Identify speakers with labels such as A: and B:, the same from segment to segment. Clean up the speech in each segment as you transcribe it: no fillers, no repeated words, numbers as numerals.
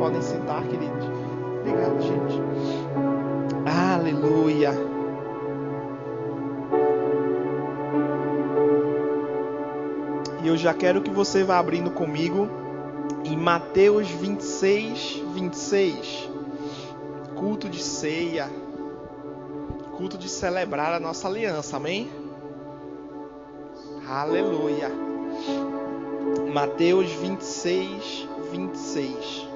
A: podem sentar, queridos. Obrigado, gente. Aleluia. E eu já quero que você vá abrindo comigo em Mateus 26, 26. Culto de ceia. Culto de celebrar a nossa aliança, amém? Aleluia. Mateus 26, 26.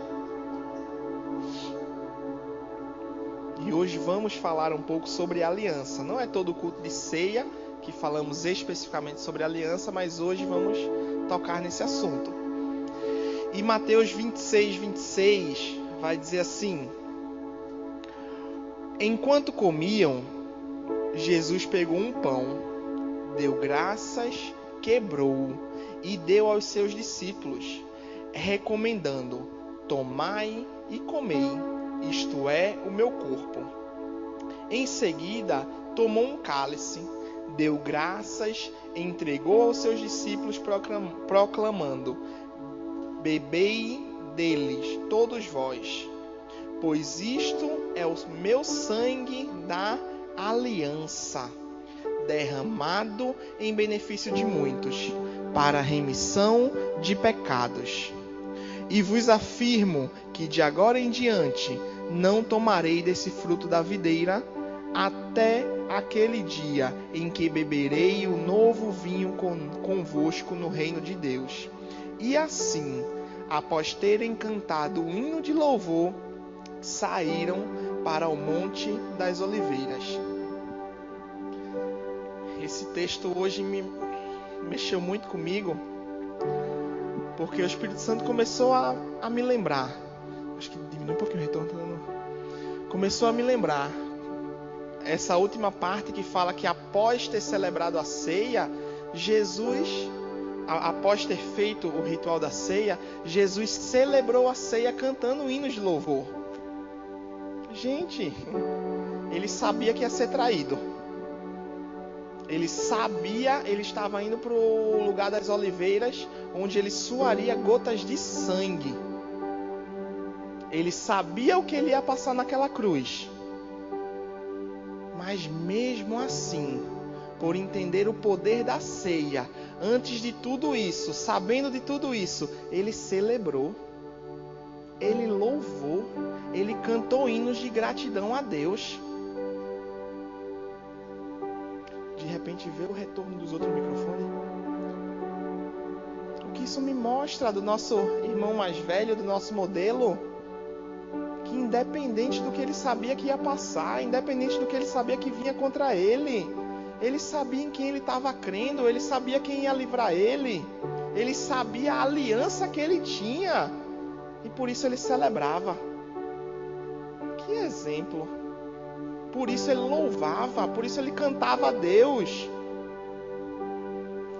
A: E hoje vamos falar um pouco sobre aliança. Não é todo culto de ceia que falamos especificamente sobre aliança, mas hoje vamos tocar nesse assunto. E Mateus 26, 26 vai dizer assim: enquanto comiam, Jesus pegou um pão, deu graças, quebrou e deu aos seus discípulos, recomendando: tomai e comei, isto é o meu corpo. Em seguida, tomou um cálice, deu graças, entregou aos seus discípulos, proclamando: bebei deles, todos vós, pois isto é o meu sangue da aliança, derramado em benefício de muitos, para a remissão de pecados. E vos afirmo que de agora em diante não tomarei desse fruto da videira, até aquele dia em que beberei o novo vinho convosco no reino de Deus. E assim, após terem cantado o hino de louvor, saíram para o Monte das Oliveiras. Esse texto hoje me mexeu muito comigo, porque o Espírito Santo começou a me lembrar. Acho que diminui um pouquinho o retorno. Começou a me lembrar essa última parte que fala que após ter celebrado a ceia, Jesus, após ter feito o ritual da ceia, Jesus celebrou a ceia cantando hinos de louvor. Gente, ele sabia que ia ser traído. Ele sabia, ele estava indo para o lugar das oliveiras, onde ele suaria gotas de sangue. Ele sabia o que ele ia passar naquela cruz. Mas mesmo assim, por entender o poder da ceia, antes de tudo isso, sabendo de tudo isso, ele celebrou, ele louvou, ele cantou hinos de gratidão a Deus. De repente vê o retorno dos outros microfones. O que isso me mostra do nosso irmão mais velho, do nosso modelo? Que independente do que ele sabia que ia passar, independente do que ele sabia que vinha contra ele, ele sabia em quem ele estava crendo, ele sabia quem ia livrar ele sabia a aliança que ele tinha, e por isso ele celebrava. Que exemplo! Por isso ele louvava, por isso ele cantava a Deus,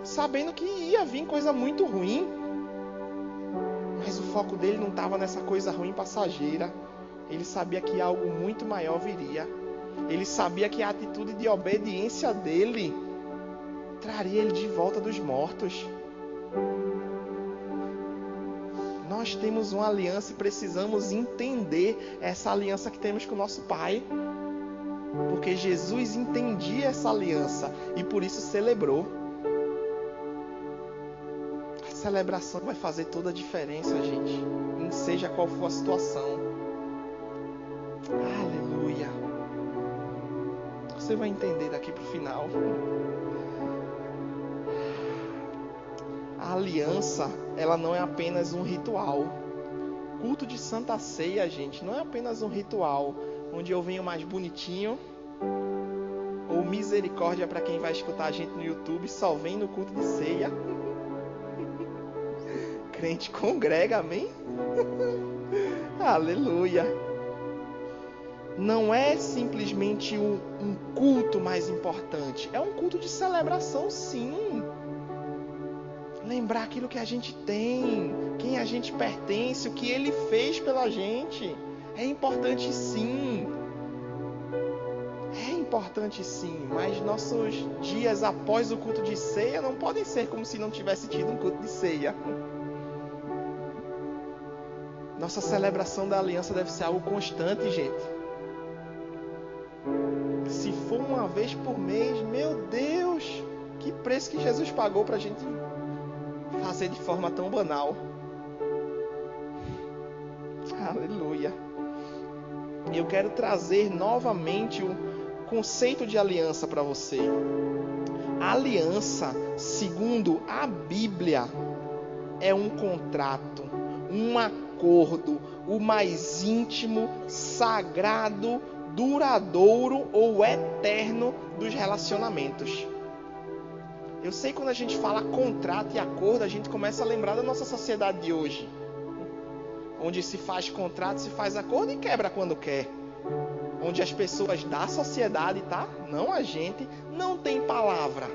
A: sabendo que ia vir coisa muito ruim, mas o foco dele não estava nessa coisa ruim passageira. Ele sabia que algo muito maior viria. Ele sabia que a atitude de obediência dele traria ele de volta dos mortos. Nós temos uma aliança e precisamos entender essa aliança que temos com o nosso Pai. Porque Jesus entendia essa aliança e por isso celebrou. A celebração vai fazer toda a diferença, gente, em seja qual for a situação. Aleluia. Você vai entender daqui para o final. A aliança, ela não é apenas um ritual. O culto de Santa Ceia, gente, não é apenas um ritual onde eu venho mais bonitinho, ou misericórdia para quem vai escutar a gente no YouTube, só vem no culto de ceia. Crente congrega, amém? Aleluia. Não é simplesmente um culto mais importante, é um culto de celebração, sim. Lembrar aquilo que a gente tem, quem a gente pertence, o que Ele fez pela gente. É importante sim. É importante sim, mas nossos dias após o culto de ceia não podem ser como se não tivesse tido um culto de ceia. Nossa celebração da aliança deve ser algo constante, gente. Se for uma vez por mês, meu Deus, que preço que Jesus pagou pra gente fazer de forma tão banal. Aleluia. Eu quero trazer novamente o conceito de aliança para você. A aliança, segundo a Bíblia, é um contrato, um acordo, o mais íntimo, sagrado, duradouro ou eterno dos relacionamentos. Eu sei que quando a gente fala contrato e acordo, a gente começa a lembrar da nossa sociedade de hoje, onde se faz contrato, se faz acordo e quebra quando quer. Onde as pessoas da sociedade, tá? Não a gente, não tem palavra.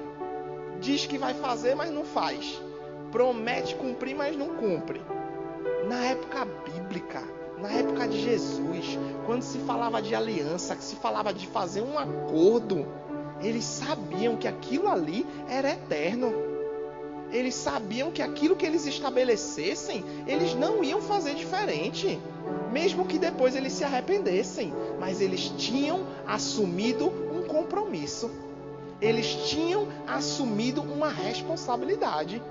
A: Diz que vai fazer, mas não faz. Promete cumprir, mas não cumpre. Na época bíblica, na época de Jesus, quando se falava de aliança, que se falava de fazer um acordo, eles sabiam que aquilo ali era eterno. Eles sabiam que aquilo que eles estabelecessem, eles não iam fazer diferente. Mesmo que depois eles se arrependessem. Mas eles tinham assumido um compromisso. Eles tinham assumido uma responsabilidade.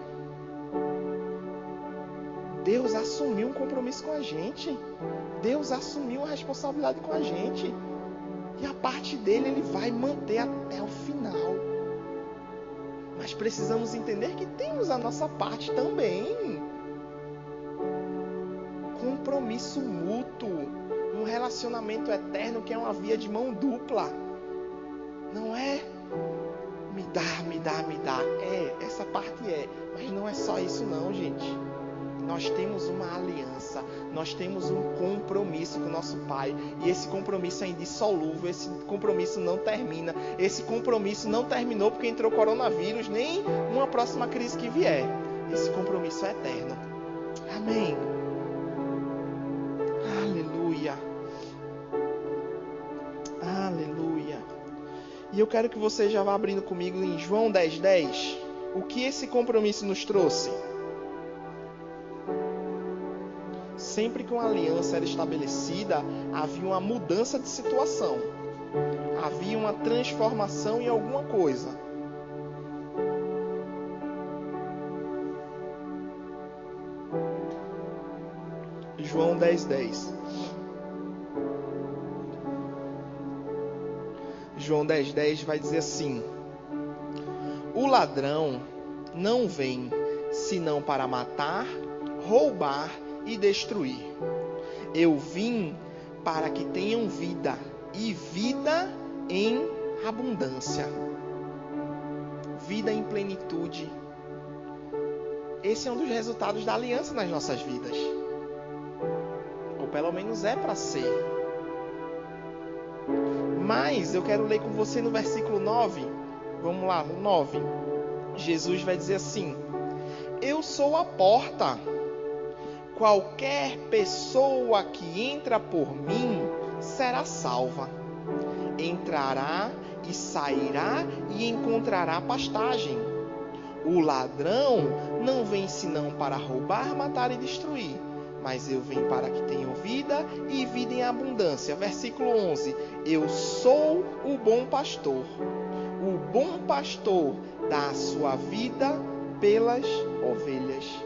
A: Deus assumiu um compromisso com a gente. Deus assumiu uma responsabilidade com a gente. E a parte dele, ele vai manter até o final. Mas precisamos entender que temos a nossa parte também. Compromisso mútuo. Um relacionamento eterno que é uma via de mão dupla. Não é me dá. Essa parte é. Mas não é só isso não, gente. Nós temos uma aliança. Nós temos um compromisso com o nosso Pai. E esse compromisso é indissolúvel. Esse compromisso não termina. Esse compromisso não terminou porque entrou coronavírus, nem uma próxima crise que vier. Esse compromisso é eterno. Amém. Aleluia. Aleluia. E eu quero que você já vá abrindo comigo em João 10:10. O que esse compromisso nos trouxe? Sempre que uma aliança era estabelecida, havia uma mudança de situação. Havia uma transformação em alguma coisa. João 10:10. João 10:10 vai dizer assim: o ladrão não vem senão para matar, roubar e destruir. Eu vim para que tenham vida, e vida em abundância. Vida em plenitude. Esse é um dos resultados da aliança nas nossas vidas. Ou pelo menos é para ser. Mas eu quero ler com você no versículo 9. Vamos lá, no 9. Jesus vai dizer assim: eu sou a porta. Qualquer pessoa que entra por mim será salva. Entrará e sairá e encontrará pastagem. O ladrão não vem senão para roubar, matar e destruir. Mas eu vim para que tenham vida e vida em abundância. Versículo 11. Eu sou o bom pastor. O bom pastor dá a sua vida pelas ovelhas.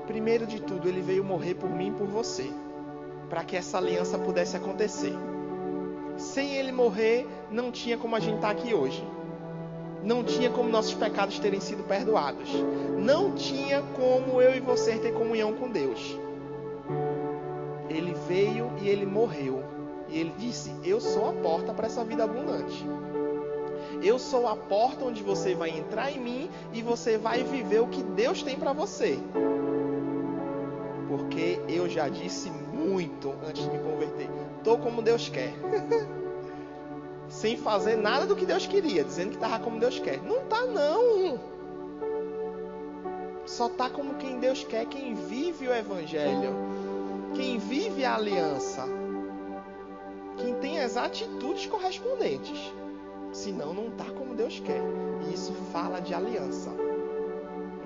A: Primeiro de tudo, ele veio morrer por mim e por você, para que essa aliança pudesse acontecer. Sem ele morrer, não tinha como a gente estar aqui hoje. Não tinha como nossos pecados terem sido perdoados. Não tinha como eu e você ter comunhão com Deus. Ele veio e ele morreu. E ele disse: eu sou a porta para essa vida abundante. Eu sou a porta onde você vai entrar em mim e você vai viver o que Deus tem para você. Porque eu já disse muito antes de me converter: tô como Deus quer. Sem fazer nada do que Deus queria, dizendo que estava como Deus quer. Não tá não. Só tá como quem Deus quer, quem vive o Evangelho, quem vive a aliança, quem tem as atitudes correspondentes. Senão não tá como Deus quer. E isso fala de aliança.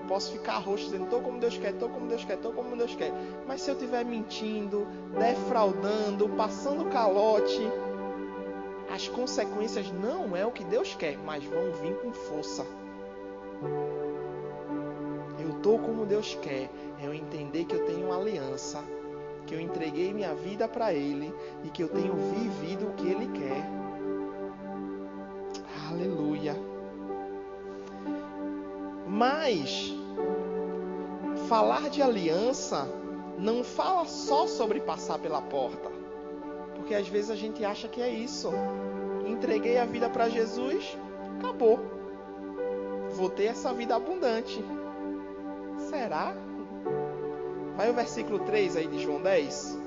A: posso ficar roxo dizendo, estou como Deus quer, estou como Deus quer, estou como Deus quer. Mas se eu estiver mentindo, defraudando, passando calote, as consequências não é o que Deus quer, mas vão vir com força. Eu estou como Deus quer, é eu entender que eu tenho uma aliança, que eu entreguei minha vida para Ele e que eu tenho vivido o que Ele quer. Aleluia. Mas falar de aliança não fala só sobre passar pela porta, porque às vezes a gente acha que é isso. Entreguei a vida para Jesus, acabou. Vou ter essa vida abundante. Será? Vai o versículo 3 aí de João 10.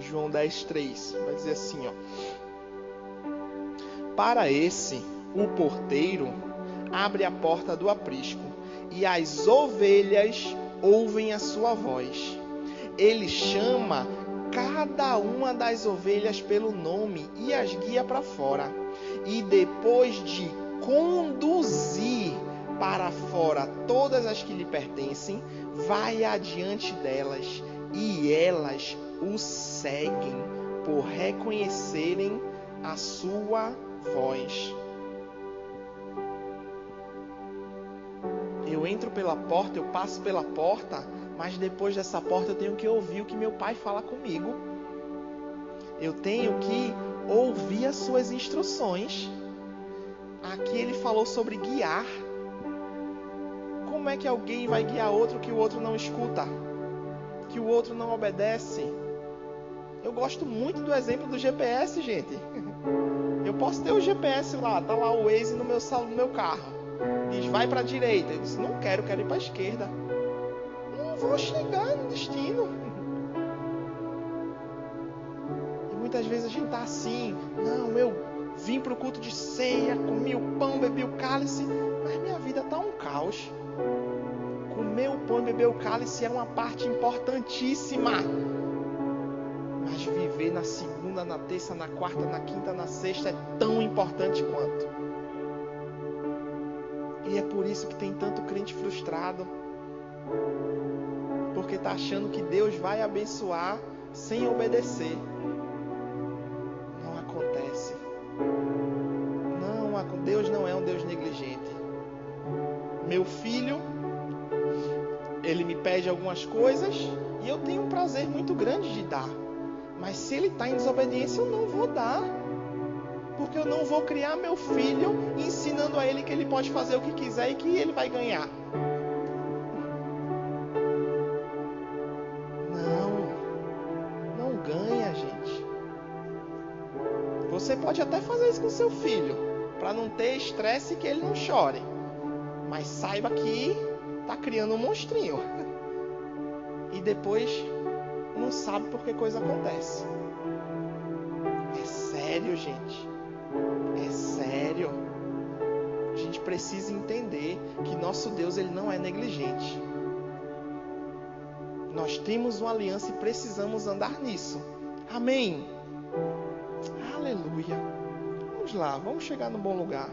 A: João 10, 3. Vai dizer assim, ó. Para esse, o porteiro abre a porta do aprisco, e as ovelhas ouvem a sua voz. Ele chama cada uma das ovelhas pelo nome e as guia para fora. E depois de conduzir para fora todas as que lhe pertencem, vai adiante delas, e elas o seguem por reconhecerem a sua voz. Eu entro pela porta, eu passo pela porta, mas depois dessa porta eu tenho que ouvir o que meu pai fala comigo. Eu tenho que ouvir as suas instruções. Aqui ele falou sobre guiar. Como é que alguém vai guiar outro que o outro não escuta? Que o outro não obedece? Eu gosto muito do exemplo do GPS, gente. Eu posso ter o GPS lá, tá lá o Waze no meu carro. Diz, vai para a direita. Eu disse, não quero, quero ir para a esquerda. Não vou chegar no destino. E muitas vezes a gente tá assim, não, eu vim para o culto de ceia, comi o pão, bebi o cálice, mas minha vida tá um caos. Comer o pão e beber o cálice é uma parte importantíssima. Mas viver na segunda, na terça, na quarta, na quinta, na sexta é tão importante quanto. E é por isso que tem tanto crente frustrado. Porque está achando que Deus vai abençoar sem obedecer. Não acontece. Deus não é um Deus negligente. Meu filho, ele me pede algumas coisas e eu tenho um prazer muito grande de dar. Mas se ele está em desobediência, eu não vou dar. Porque eu não vou criar meu filho ensinando a ele que ele pode fazer o que quiser e que ele vai ganhar. Não ganha, gente. Você pode até fazer isso com seu filho, para não ter estresse e que ele não chore. Mas saiba que está criando um monstrinho. E depois não sabe por que coisa acontece. É sério, gente. É sério. A gente precisa entender que nosso Deus, ele não é negligente. Nós temos uma aliança e precisamos andar nisso. Amém. Aleluia. Vamos lá, vamos chegar no bom lugar.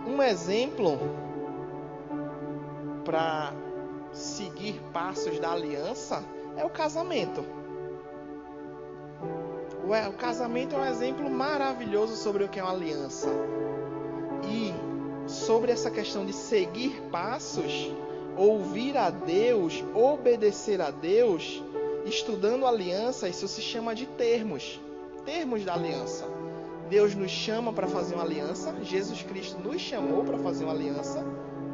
A: Um exemplo para seguir passos da aliança é o casamento. O casamento é um exemplo maravilhoso sobre o que é uma aliança. E sobre essa questão de seguir passos, ouvir a Deus, obedecer a Deus, estudando aliança, isso se chama de termos. Termos da aliança. Deus nos chama para fazer uma aliança. Jesus Cristo nos chamou para fazer uma aliança.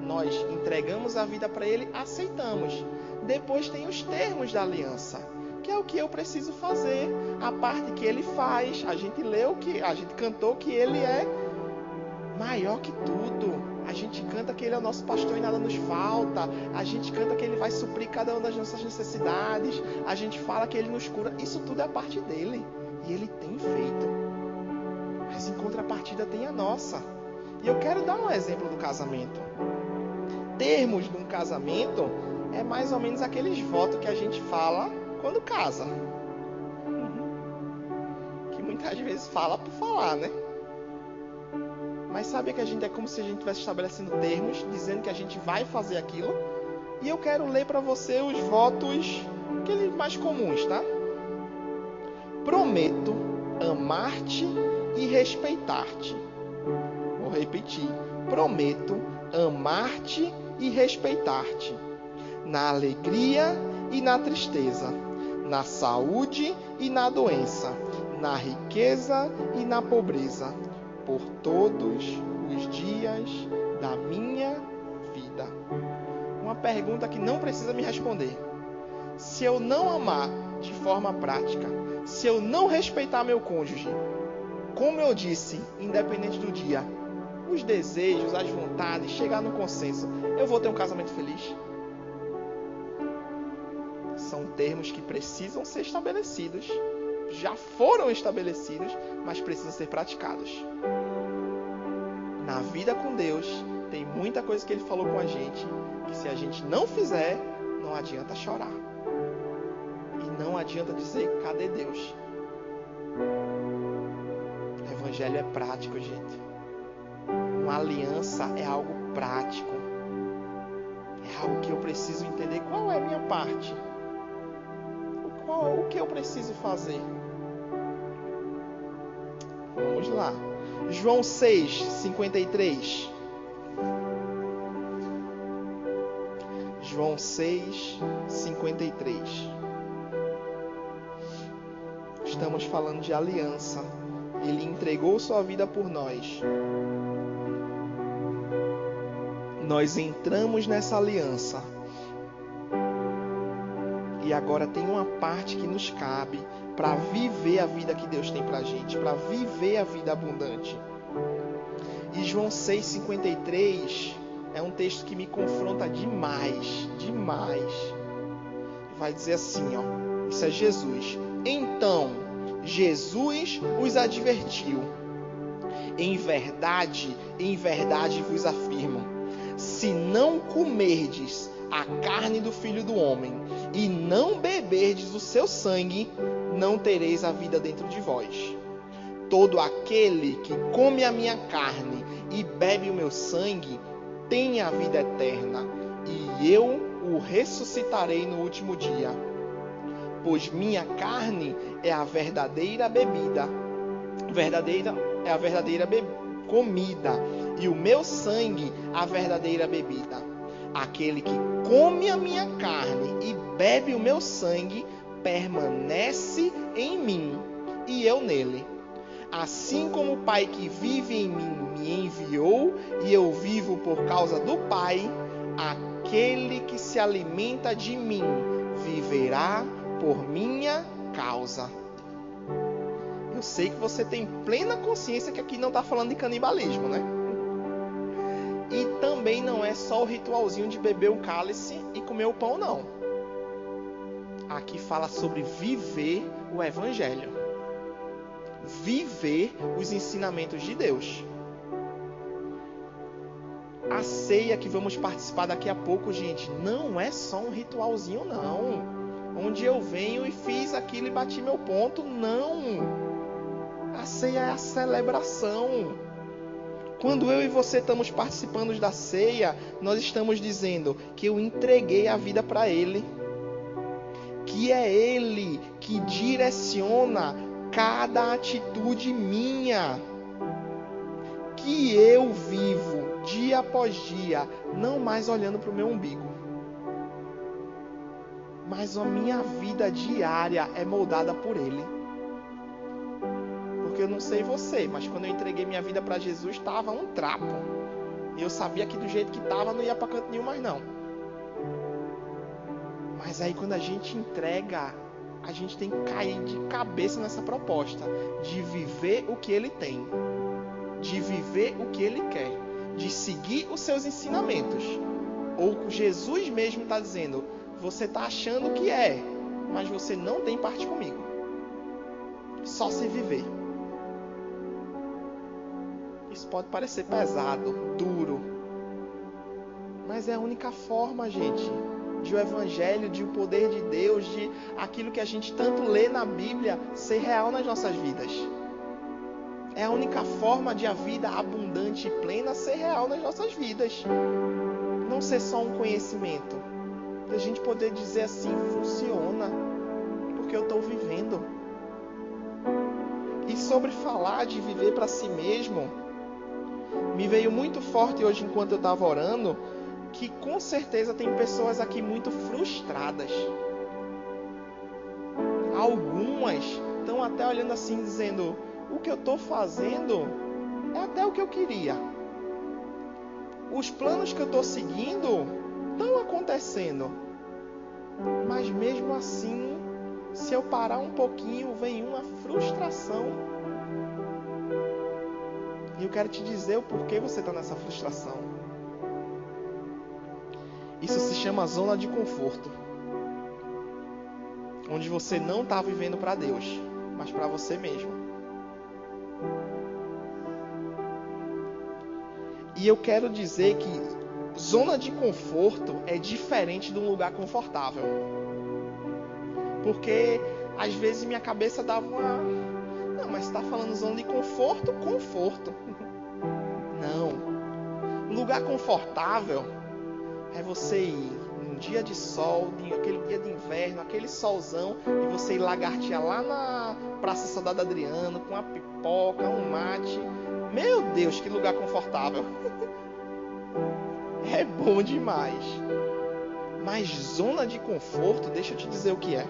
A: Nós entregamos a vida para Ele, aceitamos. Depois tem os termos da aliança, que é o que eu preciso fazer, a parte que Ele faz. A gente cantou que Ele é maior que tudo. A gente canta que Ele é o nosso pastor e nada nos falta. A gente canta que Ele vai suprir cada uma das nossas necessidades. A gente fala que Ele nos cura. Isso tudo é a parte dele. E Ele tem feito. Mas em contrapartida tem a nossa. E eu quero dar um exemplo do casamento. Termos de um casamento é mais ou menos aqueles votos que a gente fala quando casa. às vezes fala por falar, né? Mas sabe que a gente é como se a gente estivesse estabelecendo termos, dizendo que a gente vai fazer aquilo. E eu quero ler para você os votos, aqueles mais comuns, tá? Prometo amar-te e respeitar-te. Vou repetir. Prometo amar-te e respeitar-te. Na alegria e na tristeza. Na saúde e na doença. Na riqueza e na pobreza. Por todos os dias da minha vida. Uma pergunta que não precisa me responder. Se eu não amar de forma prática, se eu não respeitar meu cônjuge, como eu disse, independente do dia, os desejos, as vontades, chegar no consenso, eu vou ter um casamento feliz? São termos que precisam ser estabelecidos, já foram estabelecidos, mas precisam ser praticados. Na vida com Deus, tem muita coisa que Ele falou com a gente, que se a gente não fizer, não adianta chorar. E não adianta dizer, cadê Deus? O Evangelho é prático, gente. Uma aliança é algo prático. É algo que eu preciso entender qual é a minha parte. O que eu preciso fazer? Vamos lá. João 6, 53. João 6, 53. Estamos falando de aliança. Ele entregou sua vida por nós. Nós entramos nessa aliança. E agora tem uma parte que nos cabe para viver a vida que Deus tem para a gente, para viver a vida abundante. E João 6,53 é um texto que me confronta demais, demais. Vai dizer assim, ó, isso é Jesus. Então, Jesus os advertiu. Em verdade vos afirmo, se não comerdes a carne do Filho do Homem e não beberdes o seu sangue, não tereis a vida dentro de vós. Todo aquele que come a minha carne e bebe o meu sangue tem a vida eterna, e eu o ressuscitarei no último dia. Pois minha carne é a verdadeira bebida, comida, e o meu sangue a verdadeira bebida. Aquele que come a minha carne e bebe o meu sangue permanece em mim e eu nele. Assim como o Pai que vive em mim me enviou e eu vivo por causa do Pai, aquele que se alimenta de mim viverá por minha causa. Eu sei que você tem plena consciência que aqui não está falando de canibalismo, né? E também não é só o ritualzinho de beber o cálice e comer o pão, não. Aqui fala sobre viver o Evangelho. Viver os ensinamentos de Deus. A ceia que vamos participar daqui a pouco, gente, não é só um ritualzinho, não. Onde eu venho e fiz aquilo e bati meu ponto, não. A ceia é a celebração. Quando eu e você estamos participando da ceia, nós estamos dizendo que eu entreguei a vida para Ele. Que é Ele que direciona cada atitude minha. Que eu vivo dia após dia, não mais olhando para o meu umbigo. Mas a minha vida diária é moldada por Ele. Porque eu não sei você, mas quando eu entreguei minha vida para Jesus, estava um trapo. E eu sabia que do jeito que estava, não ia para canto nenhum mais não. Mas aí quando a gente entrega, a gente tem que cair de cabeça nessa proposta. De viver o que Ele tem. De viver o que Ele quer. De seguir os seus ensinamentos. Ou Jesus mesmo está dizendo, você está achando que é, mas você não tem parte comigo. Só se viver. Isso pode parecer pesado, duro, mas é a única forma, gente, de o Evangelho, de o poder de Deus, de aquilo que a gente tanto lê na Bíblia ser real nas nossas vidas. É a única forma de a vida abundante e plena ser real nas nossas vidas. Não ser só um conhecimento. A gente poder dizer assim, funciona, porque eu estou vivendo. E sobre falar de viver para si mesmo, me veio muito forte hoje enquanto eu estava orando, que com certeza tem pessoas aqui muito frustradas. Algumas estão até olhando assim, dizendo, o que eu estou fazendo é até o que eu queria. Os planos que eu estou seguindo estão acontecendo. Mas mesmo assim, se eu parar um pouquinho, vem uma frustração. E eu quero te dizer o porquê você está nessa frustração. Isso se chama zona de conforto. Onde você não está vivendo para Deus, mas para você mesmo. E eu quero dizer que zona de conforto é diferente de um lugar confortável. Porque às vezes minha cabeça dava uma... Não, mas você está falando zona de conforto, conforto. Não. Lugar confortável é você ir num dia de sol, aquele dia de inverno, aquele solzão, e você ir lagartear lá na Praça Soldado Adriano, com uma pipoca, um mate. Meu Deus, que lugar confortável. É bom demais. Mas zona de conforto, deixa eu te dizer o que é.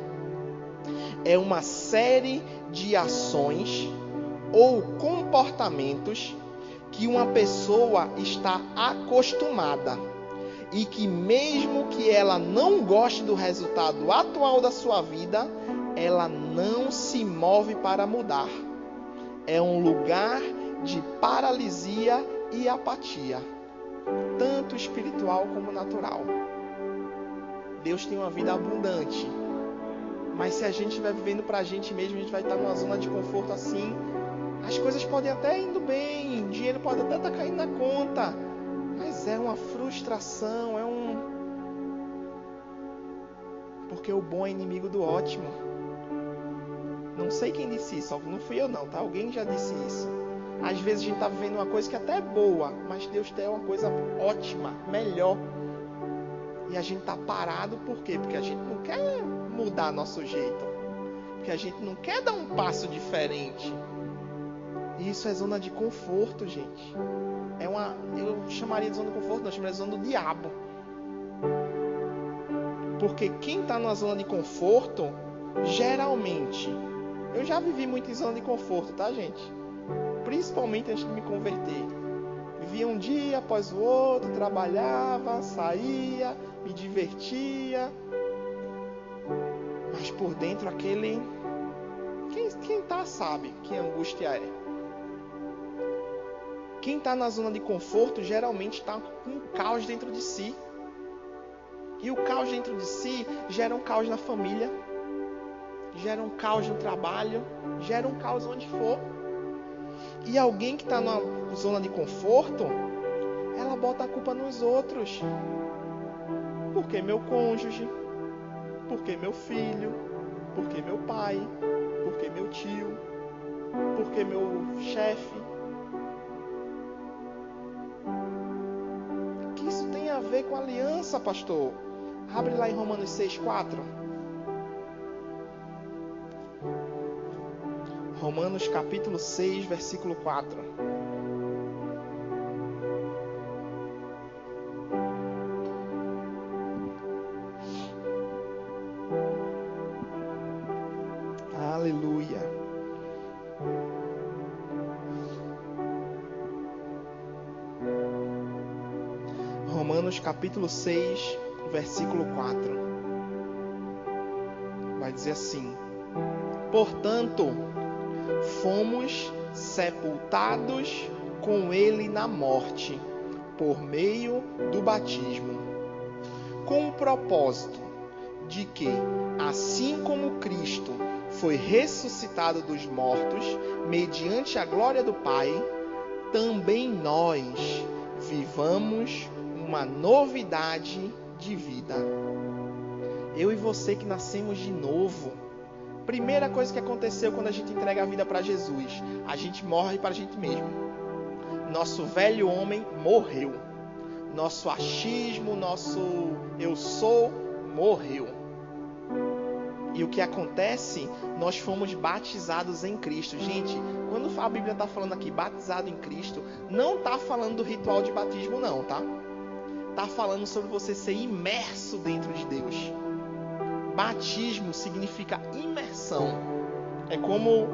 A: É uma série de ações ou comportamentos que uma pessoa está acostumada e que mesmo que ela não goste do resultado atual da sua vida, ela não se move para mudar. É um lugar de paralisia e apatia, tanto espiritual como natural. Deus tem uma vida abundante, mas se a gente estiver vivendo para a gente mesmo, a gente vai estar numa zona de conforto assim. As coisas podem até indo bem, dinheiro pode até estar caindo na conta, mas é uma frustração, porque o bom é inimigo do ótimo. Não sei quem disse isso, não fui eu não, tá? Alguém já disse isso. Às vezes a gente está vivendo uma coisa que até é boa, mas Deus tem uma coisa ótima, melhor. E a gente está parado por quê? Porque a gente não quer mudar nosso jeito. Porque a gente não quer dar um passo diferente. E isso é zona de conforto, gente. Eu chamaria de zona de conforto, não, eu chamaria de zona do diabo. Porque quem está numa zona de conforto, geralmente... Eu já vivi muito em zona de conforto, tá, gente? Principalmente antes de me converter. Vivia um dia após o outro, trabalhava, saía, me divertia. Mas por dentro aquele... Quem tá sabe que angústia é. Quem tá na zona de conforto geralmente está com um caos dentro de si. E o caos dentro de si gera um caos na família. Gera um caos no trabalho. Gera um caos onde for. E alguém que está numa zona de conforto, ela bota a culpa nos outros. Porque meu cônjuge, porque meu filho, porque meu pai, porque meu tio, porque meu chefe. O que isso tem a ver com aliança, pastor? Abre lá em Romanos 6:4. Romanos capítulo 6, versículo 4. Aleluia. Romanos capítulo 6, versículo 4. Vai dizer assim: portanto, fomos sepultados com ele na morte, por meio do batismo, com o propósito de que, assim como Cristo foi ressuscitado dos mortos, mediante a glória do Pai, também nós vivamos uma novidade de vida. Eu e você que nascemos de novo, Primeira coisa que aconteceu quando a gente entrega a vida para Jesus, a gente morre para a gente mesmo. Nosso velho homem morreu. Nosso achismo, nosso eu sou, morreu. E o que acontece? Nós fomos batizados em Cristo. Gente, quando a Bíblia está falando aqui, batizado em Cristo, não está falando do ritual de batismo não, tá? Está falando sobre você ser imerso dentro de Deus. Batismo significa imersão. É como...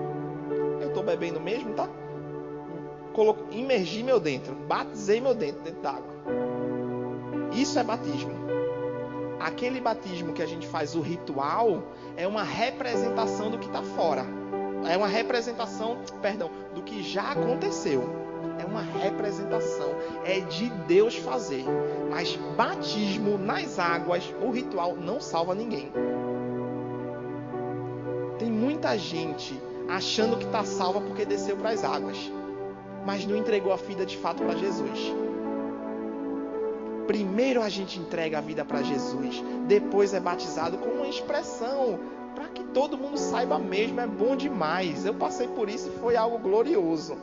A: eu estou bebendo mesmo, tá? Imergi meu dentro. Batizei meu dentro d'água. Isso é batismo. Aquele batismo que a gente faz, o ritual, é uma representação do que está fora. É uma representação, do que já aconteceu. É uma representação. É de Deus fazer. Mas batismo nas águas, o ritual, não salva ninguém. Tem muita gente achando que está salva porque desceu para as águas, mas não entregou a vida de fato para Jesus. Primeiro a gente entrega a vida para Jesus, depois é batizado com uma expressão, para que todo mundo saiba mesmo, é bom demais. Eu passei por isso e foi algo glorioso.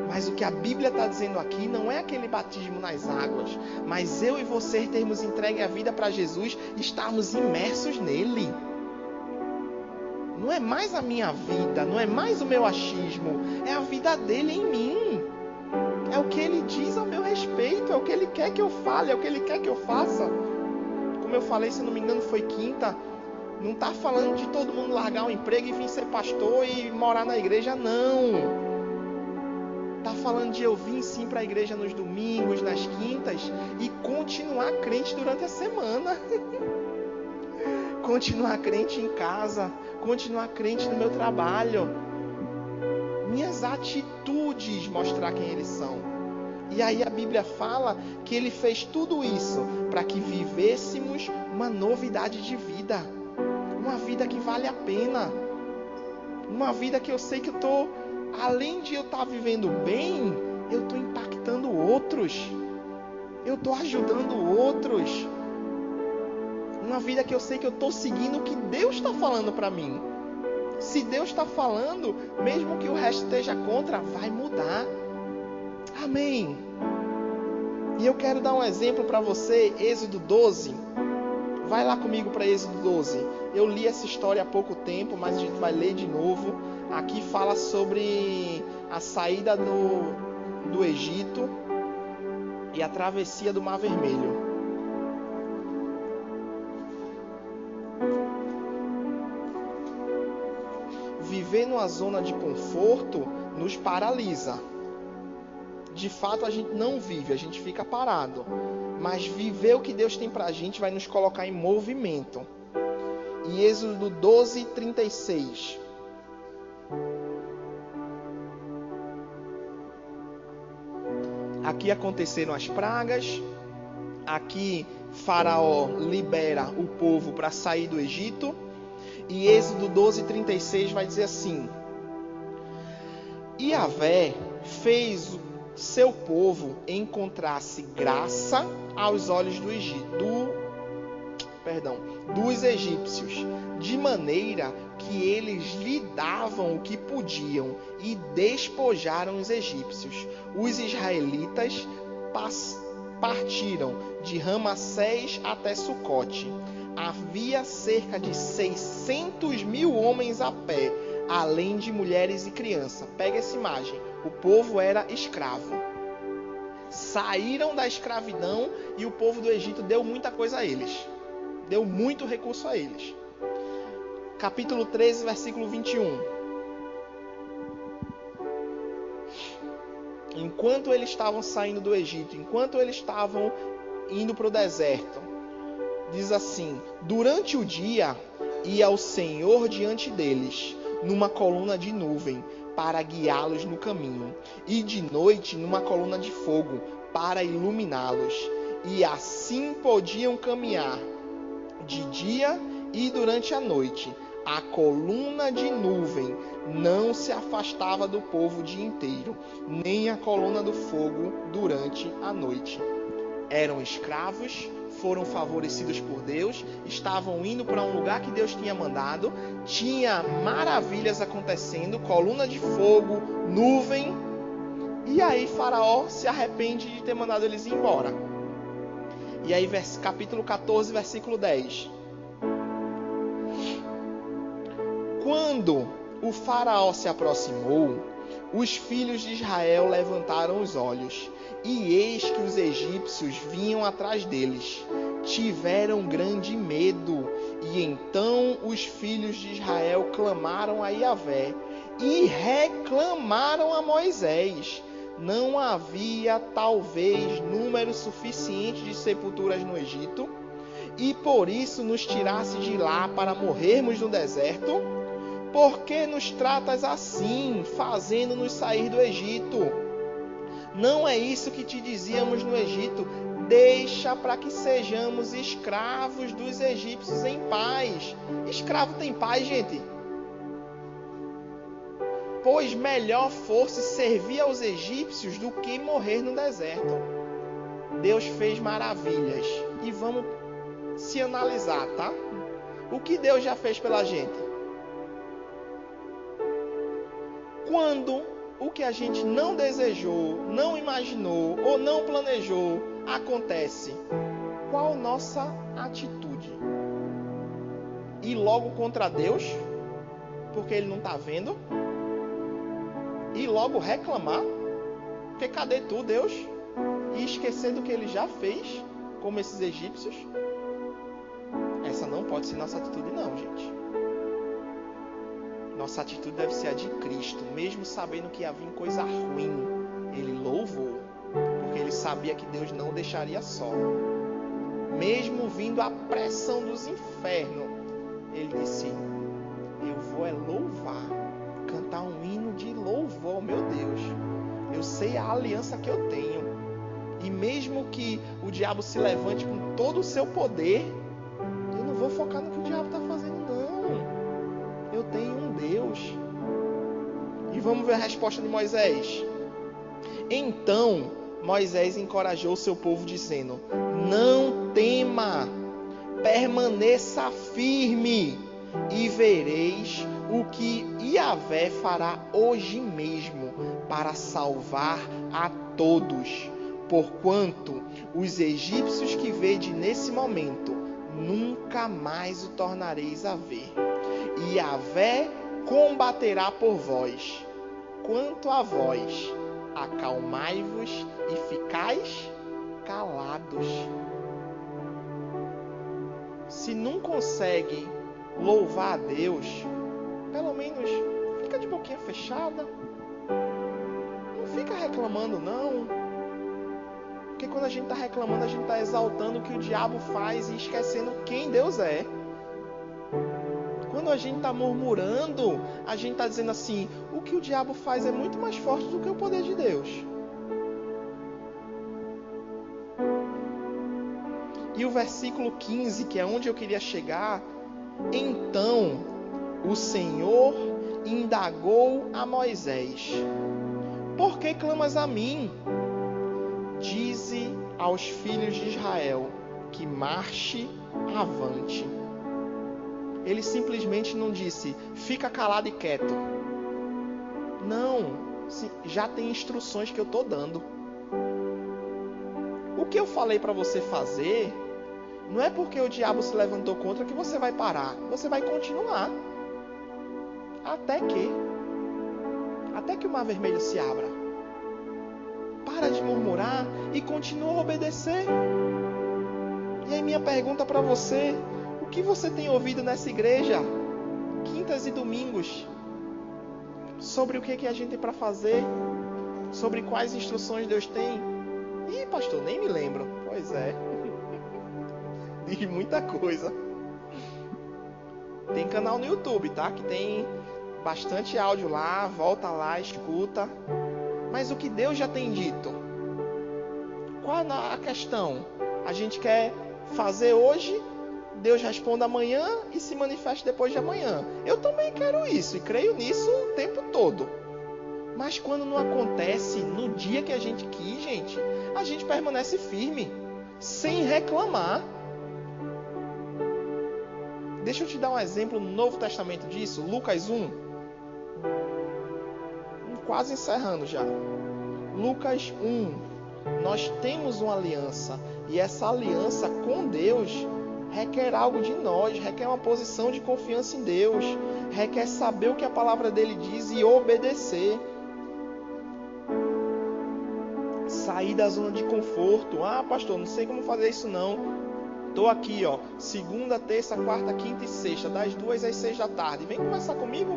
A: Mas o que a Bíblia está dizendo aqui não é aquele batismo nas águas, mas eu e você termos entregue a vida para Jesus, estarmos imersos nele. Não é mais a minha vida, não é mais o meu achismo, é a vida dele em mim. É o que ele diz ao meu respeito, é o que ele quer que eu fale, é o que ele quer que eu faça. Como eu falei, se não me engano, foi quinta. Não está falando de todo mundo largar o emprego e vir ser pastor e morar na igreja, não. Está falando de eu vir sim para a igreja nos domingos, nas quintas e continuar crente durante a semana. Continuar crente em casa, continuar crente no meu trabalho. Minhas atitudes mostrar quem eles são. E aí a Bíblia fala que ele fez tudo isso para que vivêssemos uma novidade de vida. Uma vida que vale a pena. Uma vida que eu sei que eu estou, além de eu estar vivendo bem, eu estou impactando outros. Eu estou ajudando outros. Uma vida que eu sei que eu estou seguindo o que Deus está falando para mim. Se Deus está falando, mesmo que o resto esteja contra, vai mudar. Amém. E eu quero dar um exemplo para você, Êxodo 12. Vai lá comigo para Êxodo 12. Eu li essa história há pouco tempo, mas a gente vai ler de novo. Aqui fala sobre a saída do Egito e a travessia do Mar Vermelho. Viver numa zona de conforto nos paralisa. De fato, a gente não vive, a gente fica parado. Mas viver o que Deus tem pra gente vai nos colocar em movimento. E Êxodo 12, 36. Aqui aconteceram as pragas. Aqui Faraó libera o povo para sair do Egito. E Êxodo 12, 36 vai dizer assim: Yahvé fez seu povo encontrar-se graça aos olhos dos egípcios, de maneira que eles lhe davam o que podiam e despojaram os egípcios. Os israelitas partiram de Ramassés até Sucote. Havia cerca de 600.000 homens a pé, além de mulheres e crianças. Pega essa imagem. O povo era escravo. Saíram da escravidão e o povo do Egito deu muita coisa a eles. Deu muito recurso a eles. Capítulo 13, versículo 21. Enquanto eles estavam saindo do Egito, enquanto eles estavam indo para o deserto, diz assim: durante o dia ia o Senhor diante deles, numa coluna de nuvem, para guiá-los no caminho, e de noite numa coluna de fogo, para iluminá-los. E assim podiam caminhar de dia e durante a noite. A coluna de nuvem não se afastava do povo o dia inteiro, nem a coluna do fogo durante a noite. Eram escravos, foram favorecidos por Deus, estavam indo para um lugar que Deus tinha mandado, tinha maravilhas acontecendo, coluna de fogo, nuvem, e aí Faraó se arrepende de ter mandado eles ir embora. E aí capítulo 14, versículo 10. Quando o Faraó se aproximou, os filhos de Israel levantaram os olhos, e eis que os egípcios vinham atrás deles. Tiveram grande medo, e então os filhos de Israel clamaram a Yahvé e reclamaram a Moisés. Não havia talvez número suficiente de sepulturas no Egito, e por isso nos tirasse de lá para morrermos no deserto? Por que nos tratas assim, fazendo-nos sair do Egito? Não é isso que te dizíamos no Egito: deixa para que sejamos escravos dos egípcios em paz. Escravo tem paz, gente? Pois melhor fosse servir aos egípcios do que morrer no deserto. Deus fez maravilhas. E vamos se analisar, tá? O que Deus já fez pela gente? Quando o que a gente não desejou, não imaginou ou não planejou acontece, qual nossa atitude? Ir logo contra Deus, porque Ele não está vendo? Ir logo reclamar? Porque cadê tu, Deus? E esquecer do que Ele já fez, como esses egípcios? Essa não pode ser nossa atitude não, gente. Nossa atitude deve ser a de Cristo, mesmo sabendo que ia vir coisa ruim. Ele louvou, porque ele sabia que Deus não o deixaria só. Mesmo vindo a pressão dos infernos, ele disse: eu vou louvar, cantar um hino de louvor, meu Deus. Eu sei a aliança que eu tenho. E mesmo que o diabo se levante com todo o seu poder, eu não vou focar no que o diabo está fazendo, não. Eu tenho um Deus. E vamos ver a resposta de Moisés. Então Moisés encorajou seu povo dizendo: não tema, permaneça firme e vereis o que Yahvé fará hoje mesmo para salvar a todos, porquanto os egípcios que vede nesse momento nunca mais o tornareis a ver. E Yahvé combaterá por vós. Quanto a vós, acalmai-vos e ficais calados. Se não consegue louvar a Deus, pelo menos fica de boquinha fechada. Não fica reclamando, não. Porque quando a gente está reclamando, a gente está exaltando o que o diabo faz e esquecendo quem Deus é. Quando a gente está murmurando, a gente está dizendo assim: o que o diabo faz é muito mais forte do que o poder de Deus. E o versículo 15, que é onde eu queria chegar: então o Senhor indagou a Moisés: por que clamas a mim? Dize aos filhos de Israel que marche avante. Ele simplesmente não disse: fica calado e quieto. Não, já tem instruções que eu estou dando. O que eu falei para você fazer, não é porque o diabo se levantou contra que você vai parar. Você vai continuar. Até que o mar vermelho se abra. Para de murmurar e continua a obedecer. E aí minha pergunta para você: o que você tem ouvido nessa igreja, quintas e domingos, sobre o que a gente tem para fazer, sobre quais instruções Deus tem? Ih, pastor, nem me lembro. Pois é. Diz muita coisa. Tem canal no YouTube, tá? Que tem bastante áudio lá. Volta lá, escuta. Mas o que Deus já tem dito? Qual é a questão? A gente quer fazer hoje, Deus responda amanhã e se manifeste depois de amanhã. Eu também quero isso e creio nisso o tempo todo. Mas quando não acontece no dia que a gente quis, gente, a gente permanece firme, sem reclamar. Deixa eu te dar um exemplo no Novo Testamento disso. Lucas 1. Quase encerrando já. Lucas 1. Nós temos uma aliança. E essa aliança com Deus requer algo de nós. Requer uma posição de confiança em Deus. Requer saber o que a palavra dele diz e obedecer. Sair da zona de conforto. Ah, pastor, não sei como fazer isso não. Estou aqui, ó, segunda, terça, quarta, quinta e sexta, das 2 às 6 da tarde. Vem conversar comigo?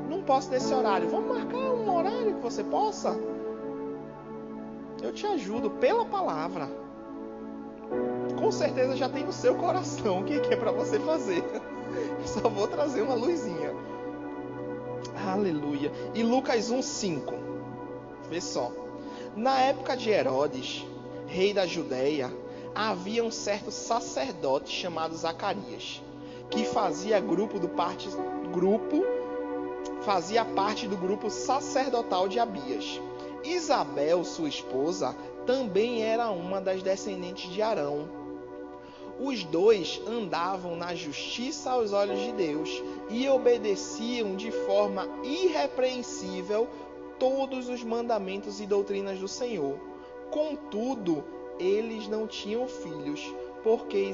A: Não posso nesse horário. Vamos marcar um horário que você possa? Eu te ajudo pela palavra. Com certeza já tem no seu coração o que é para você fazer. Só vou trazer uma luzinha. Aleluia. E Lucas 1:5. Vê só. Na época de Herodes, rei da Judéia, havia um certo sacerdote chamado Zacarias, que fazia parte do grupo sacerdotal de Abias. Isabel, sua esposa, também era uma das descendentes de Arão. Os dois andavam na justiça aos olhos de Deus e obedeciam de forma irrepreensível todos os mandamentos e doutrinas do Senhor. Contudo, eles não tinham filhos, porque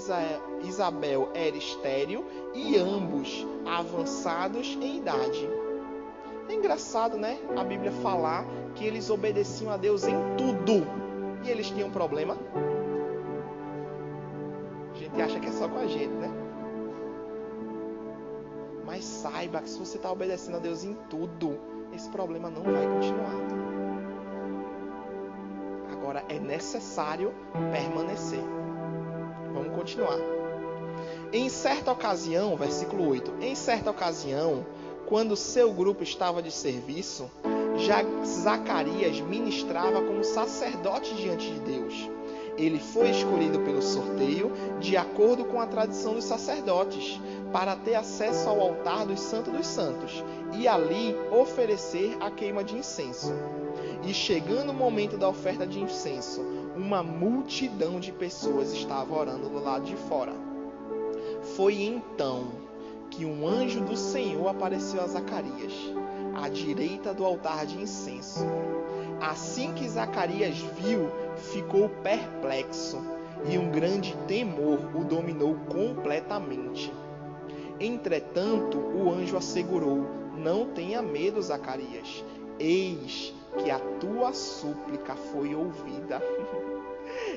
A: Isabel era estéril e ambos avançados em idade. É engraçado, né? A Bíblia falar que eles obedeciam a Deus em tudo. E eles tinham problema? A gente acha que é só com a gente, né? Mas saiba que se você está obedecendo a Deus em tudo, esse problema não vai continuar. Agora é necessário permanecer. Vamos continuar. Em certa ocasião, versículo 8. Em certa ocasião, quando seu grupo estava de serviço, Zacarias ministrava como sacerdote diante de Deus. Ele foi escolhido pelo sorteio, de acordo com a tradição dos sacerdotes, para ter acesso ao altar dos Santos dos Santos e ali oferecer a queima de incenso. E chegando o momento da oferta de incenso, uma multidão de pessoas estava orando do lado de fora. Foi então que um anjo do Senhor apareceu a Zacarias, à direita do altar de incenso. Assim que Zacarias viu, ficou perplexo, e um grande temor o dominou completamente. Entretanto, o anjo assegurou: não tenha medo, Zacarias. Eis que a tua súplica foi ouvida.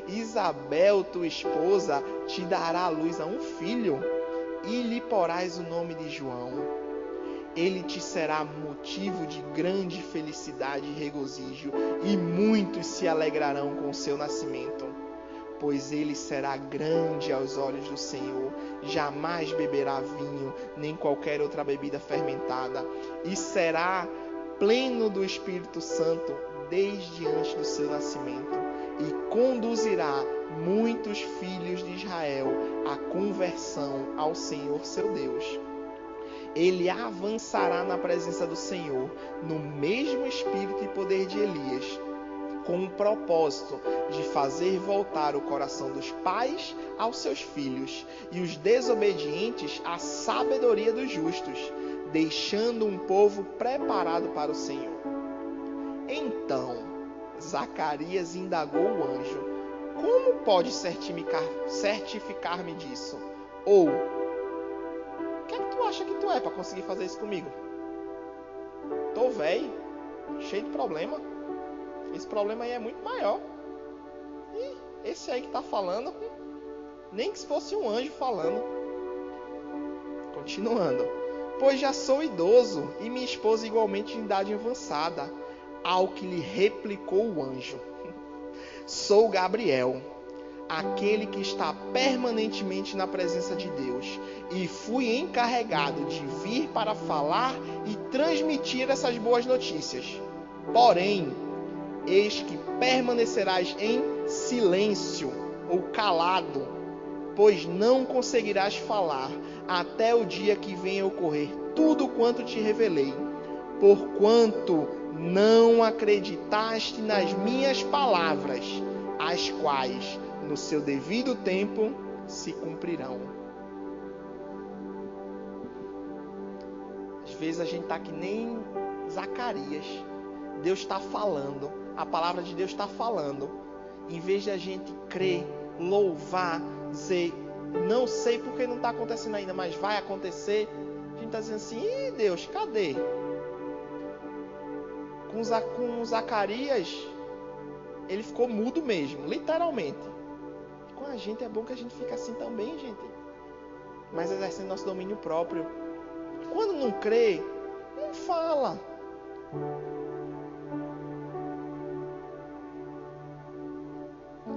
A: Isabel, tua esposa, te dará à luz a um filho, e lhe porás o nome de João. Ele te será motivo de grande felicidade e regozijo, e muitos se alegrarão com o seu nascimento. Pois ele será grande aos olhos do Senhor, jamais beberá vinho, nem qualquer outra bebida fermentada, e será pleno do Espírito Santo desde antes do seu nascimento, e conduzirá muitos filhos de Israel à conversão ao Senhor seu Deus. Ele avançará na presença do Senhor, no mesmo espírito e poder de Elias, com o propósito de fazer voltar o coração dos pais aos seus filhos e os desobedientes à sabedoria dos justos, deixando um povo preparado para o Senhor. Então, Zacarias indagou o anjo: como pode certificar-me disso? Ou, o que é que tu acha que tu é para conseguir fazer isso comigo? Tô velho, cheio de problema. Esse problema aí é muito maior. E esse aí que tá falando, nem que se fosse um anjo falando. Continuando. Pois já sou idoso e minha esposa igualmente de idade avançada. Ao que lhe replicou o anjo: sou Gabriel, aquele que está permanentemente na presença de Deus, e fui encarregado de vir para falar e transmitir essas boas notícias. Porém, eis que permanecerás em silêncio ou calado, pois não conseguirás falar até o dia que venha ocorrer tudo quanto te revelei, porquanto não acreditaste nas minhas palavras, as quais, no seu devido tempo, se cumprirão. vezes a gente está que nem Zacarias. Deus está falando, a palavra de Deus está falando. Em vez de a gente crer, louvar, dizer, não sei porque não está acontecendo ainda, mas vai acontecer, a gente está dizendo assim, ih, Deus, cadê? Com Zacarias, ele ficou mudo mesmo, literalmente. Com a gente é bom que a gente fique assim também, gente. Mas exercendo nosso domínio próprio. Quando não crê, não fala.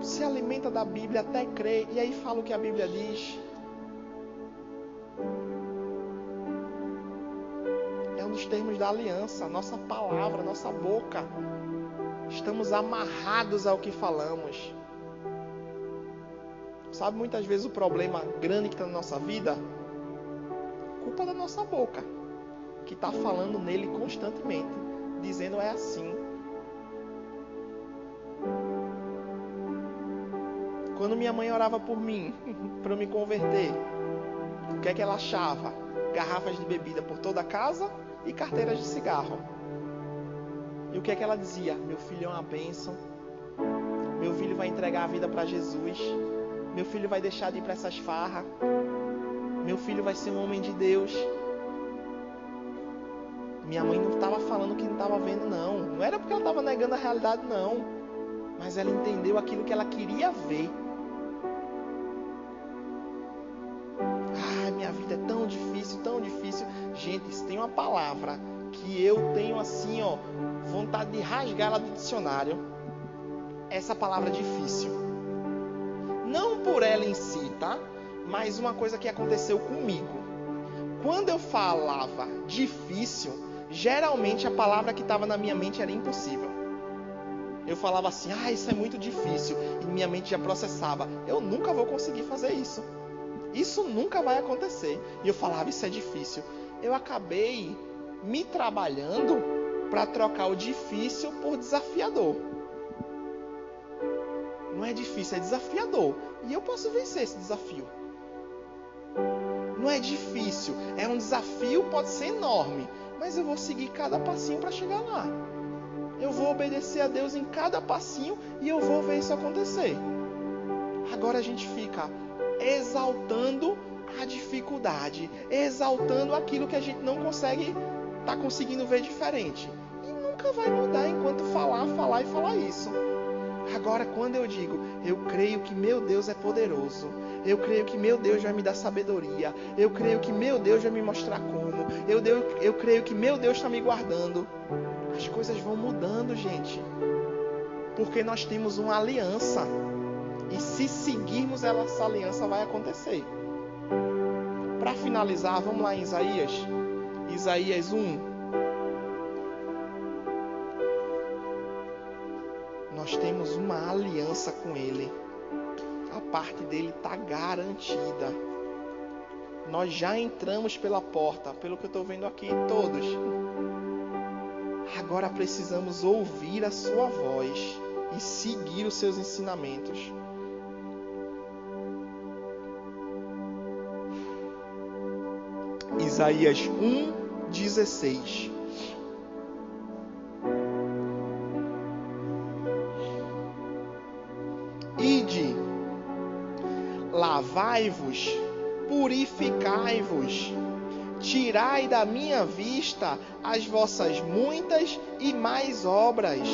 A: Se alimenta da Bíblia até crer, e aí fala o que a Bíblia diz. É um dos termos da aliança, nossa palavra, nossa boca. Estamos amarrados ao que falamos. Sabe muitas vezes o problema grande que está na nossa vida? Culpa da nossa boca, que está falando nele constantemente, dizendo é assim. Quando minha mãe orava por mim, para eu me converter, o que é que ela achava? Garrafas de bebida por toda a casa e carteiras de cigarro. E o que é que ela dizia? Meu filho é uma bênção. Meu filho vai entregar a vida para Jesus. Meu filho vai deixar de ir para essas farras. Meu filho vai ser um homem de Deus. Minha mãe não estava falando que não estava vendo, não. Não era porque ela estava negando a realidade, não. Mas ela entendeu aquilo que ela queria ver. Ai, minha vida é tão difícil, tão difícil. Gente, se tem uma palavra que eu tenho assim, ó, vontade de rasgar ela do dicionário, essa palavra difícil. Não por ela em si, tá? Mas uma coisa que aconteceu comigo. Quando eu falava difícil, geralmente a palavra que estava na minha mente era impossível. Eu falava assim, isso é muito difícil. E minha mente já processava, eu nunca vou conseguir fazer isso. Isso nunca vai acontecer. E eu falava, isso é difícil. Eu acabei me trabalhando para trocar o difícil por desafiador. Não é difícil, é desafiador. E eu posso vencer esse desafio. Não é difícil, é um desafio, pode ser enorme, mas eu vou seguir cada passinho para chegar lá. Eu vou obedecer a Deus em cada passinho e eu vou ver isso acontecer. Agora a gente fica exaltando a dificuldade, exaltando aquilo que a gente não consegue, tá conseguindo ver diferente. E nunca vai mudar enquanto falar isso. Agora, quando eu digo, eu creio que meu Deus é poderoso, eu creio que meu Deus vai me dar sabedoria, eu creio que meu Deus vai me mostrar como, eu creio que meu Deus está me guardando, as coisas vão mudando, gente, porque nós temos uma aliança, e se seguirmos essa aliança vai acontecer. Para finalizar, vamos lá em Isaías 1. Nós temos uma aliança com Ele. A parte dele está garantida. Nós já entramos pela porta, pelo que eu estou vendo aqui, todos. Agora precisamos ouvir a sua voz e seguir os seus ensinamentos. Isaías 1:16. Ide, lavai-vos, purificai-vos, tirai da minha vista as vossas muitas e mais obras.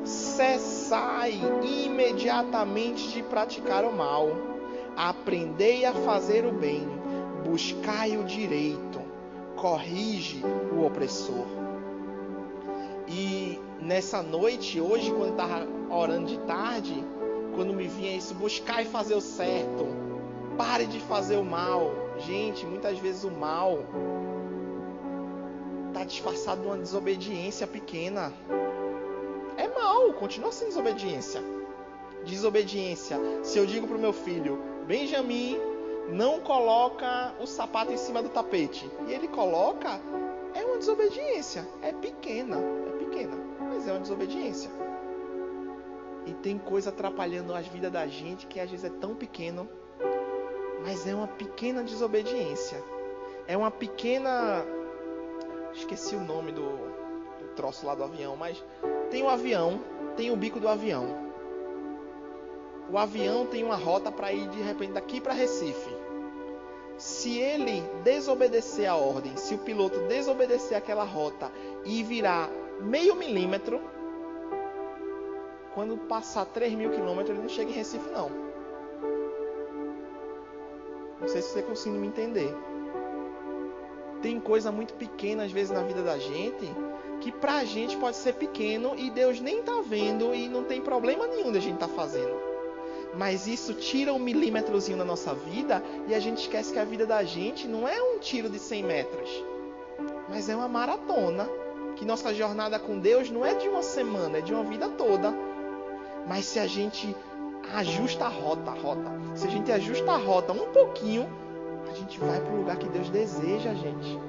A: Cessai imediatamente de praticar o mal. Aprendei a fazer o bem. Buscai o direito. Corrige o opressor. E nessa noite, hoje, quando estava orando de tarde, quando me vinha isso, buscar e fazer o certo, pare de fazer o mal. Gente, muitas vezes o mal está disfarçado de uma desobediência pequena. É mal, continua sendo desobediência. Desobediência. Se eu digo para o meu filho, Benjamin, não coloca o sapato em cima do tapete, e ele coloca, é uma desobediência. É pequena, mas é uma desobediência. E tem coisa atrapalhando a vida da gente que às vezes é tão pequeno, mas é uma pequena desobediência. É uma pequena Esqueci o nome do troço lá do avião, mas tem o avião, tem o bico do avião. O avião tem uma rota para ir de repente daqui para Recife. Se ele desobedecer a ordem, se o piloto desobedecer aquela rota e virar meio milímetro, quando passar 3.000 quilômetros, ele não chega em Recife, não. Não sei se você consegue me entender. Tem coisa muito pequena, às vezes, na vida da gente, que pra gente pode ser pequeno e Deus nem tá vendo e não tem problema nenhum da gente tá fazendo. Mas isso tira um milímetrozinho na nossa vida e a gente esquece que a vida da gente não é um tiro de 100 metros, mas é uma maratona. Que nossa jornada com Deus não é de uma semana, é de uma vida toda. Mas se a gente ajusta a rota, se a gente ajusta a rota um pouquinho, a gente vai para o lugar que Deus deseja a gente.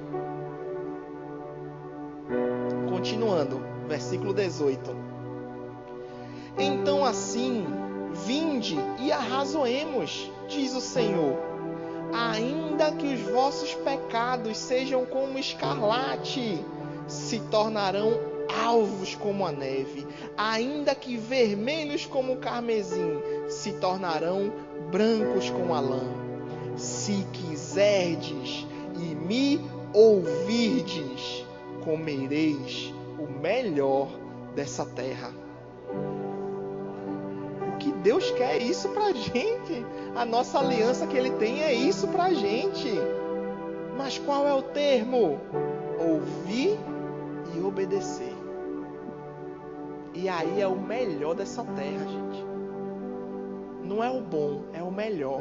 A: Continuando, versículo 18. Então assim, vinde e arrazoemos, diz o Senhor. Ainda que os vossos pecados sejam como escarlate, se tornarão alvos como a neve. Ainda que vermelhos como o carmesim, se tornarão brancos como a lã. Se quiserdes e me ouvirdes, comereis o melhor dessa terra. O que Deus quer é isso pra gente. A nossa aliança que Ele tem é isso pra gente. Mas qual é o termo? Ouvir e obedecer. E aí é o melhor dessa terra, gente. Não é o bom, é o melhor.